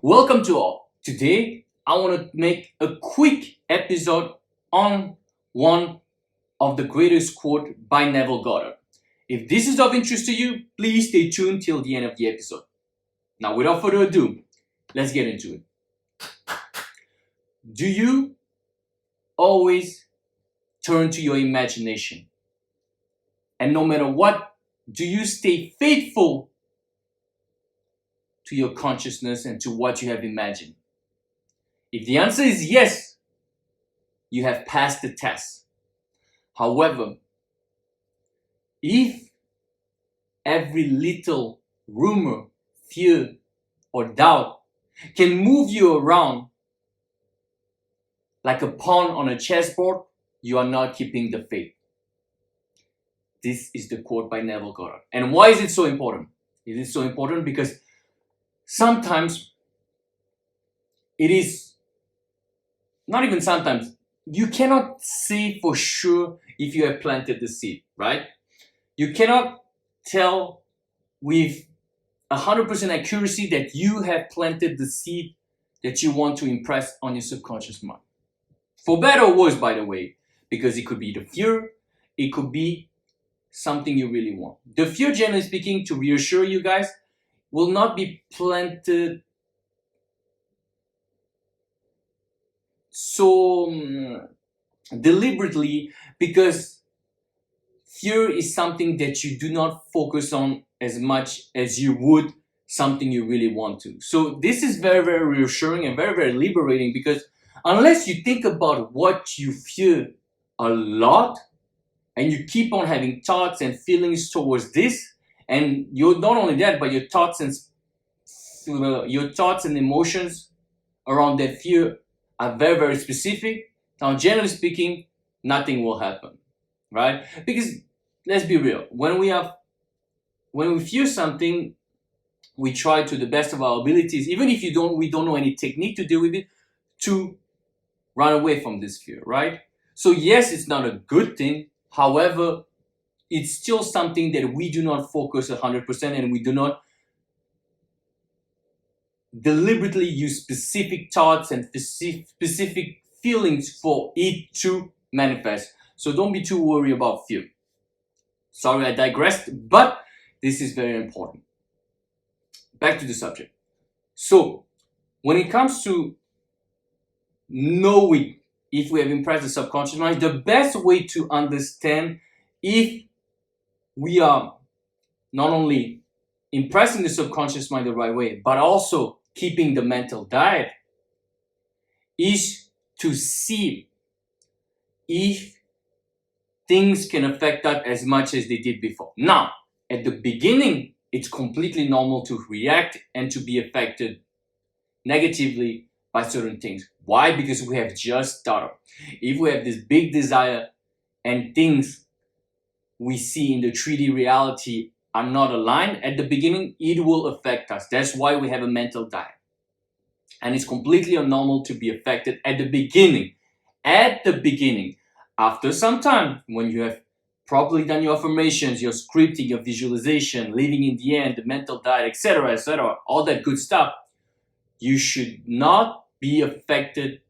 Welcome to all. Today, I want to make a quick episode on one of the greatest quote by Neville Goddard. If this is of interest to you, please stay tuned till the end of the episode. Now, without further ado, let's get into it. Do you always turn to your imagination? And no matter what, do you stay faithful to your consciousness and to what you have imagined? If the answer is yes, you have passed the test. However, if every little rumor, fear, or doubt can move you around like a pawn on a chessboard, you are not keeping the faith. This is the quote by Neville Goddard. And why is it so important? It is so important because sometimes it is, not even sometimes, you cannot say for sure if you have planted the seed, right? You cannot tell with 100% accuracy that you have planted the seed that you want to impress on your subconscious mind. For better or worse, by the way, because it could be the fear, it could be something you really want. The fear, generally speaking, to reassure you guys, will not be planted so deliberately, because fear is something that you do not focus on as much as you would something you really want to. So this is very, very reassuring and very, very liberating, because unless you think about what you fear a lot and you keep on having thoughts and feelings towards this, and you're not only that, but your thoughts and emotions around that fear are very, very specific. Now, generally speaking, nothing will happen, right? Because let's be real, when we fear something, we try to the best of our abilities, even if we don't know any technique to deal with it, to run away from this fear, right? So yes, it's not a good thing. However, it's still something that we do not focus 100%, and we do not deliberately use specific thoughts and specific feelings for it to manifest. So don't be too worried about fear. Sorry, I digressed, but this is very important. Back to the subject. So when it comes to knowing if we have impressed the subconscious mind, the best way to understand if we are not only impressing the subconscious mind the right way, but also keeping the mental diet, is to see if things can affect that as much as they did before. Now, at the beginning, it's completely normal to react and to be affected negatively by certain things. Why? Because we have just started. If we have this big desire and things we see in the 3D reality are not aligned at the beginning, it will affect us. That's why we have a mental diet. And it's completely normal to be affected at the beginning. At the beginning. After some time, when you have properly done your affirmations, your scripting, your visualization, living in the end, the mental diet, etc., all that good stuff, you should not be affected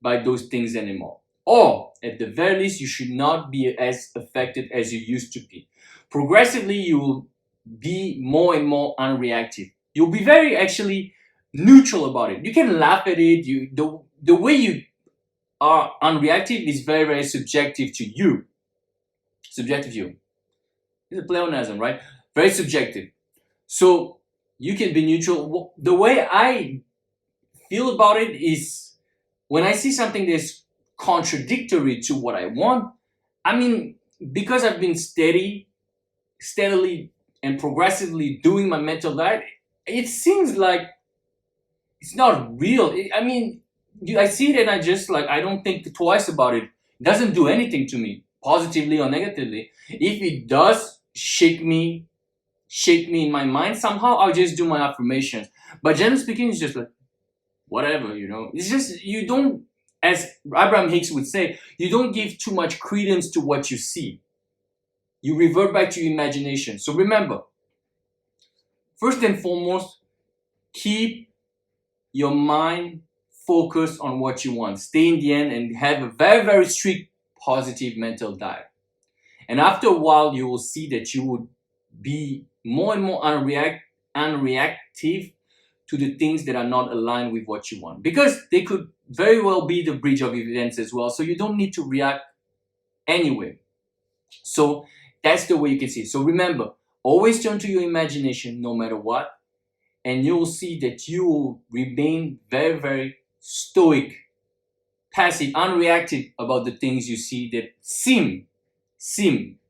by those things anymore. Or, at the very least, you should not be as affected as you used to be. Progressively, you will be more and more unreactive. You'll be very actually neutral about it. You can laugh at it. The way you are unreactive is very, very subjective to you. Subjective to you. It's a pleonasm, right? Very subjective. So you can be neutral. The way I feel about it is, when I see something that's contradictory to what I want, I mean, because I've been steadily and progressively doing my mental diet, it seems like it's not real. I see it and I don't think twice about it. It doesn't do anything to me, positively or negatively. If it does shake me in my mind, somehow I'll just do my affirmations. But generally speaking, it's just like, whatever, It's just, you don't, as Abraham Hicks would say, you don't give too much credence to what you see. You revert back to your imagination. So remember, first and foremost, keep your mind focus on what you want. Stay in the end and have a very, very strict positive mental diet. And after a while, you will see that you would be more and more unreactive to the things that are not aligned with what you want. Because they could very well be the bridge of events as well. So you don't need to react anyway. So that's the way you can see it. So remember, always turn to your imagination no matter what. And you'll see that you will remain very, very stoic, passive, unreactive about the things you see that seem,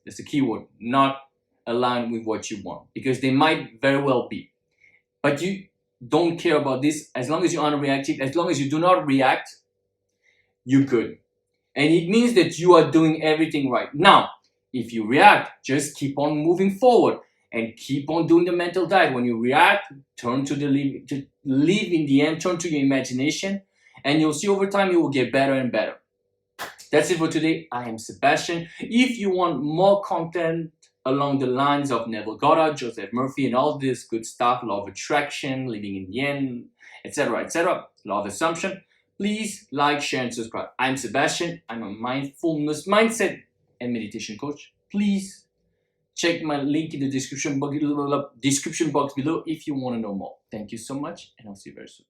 that's the key word, not aligned with what you want. Because they might very well be. But you don't care about this. As long as you're unreactive, as long as you do not react, you're good. And it means that you are doing everything right. Now, if you react, just keep on moving forward and keep on doing the mental diet. When you react, turn to live in the end, turn to your imagination, and you'll see over time you will get better and better. That's it for today. I am Sebastian. If you want more content along the lines of Neville Goddard, Joseph Murphy, and all this good stuff, law of attraction, living in the end, etc., law of assumption, please like, share, and subscribe. I'm Sebastian. I'm a mindfulness, mindset, and meditation coach. Please check my link in the description box below if you want to know more. Thank you so much, and I'll see you very soon.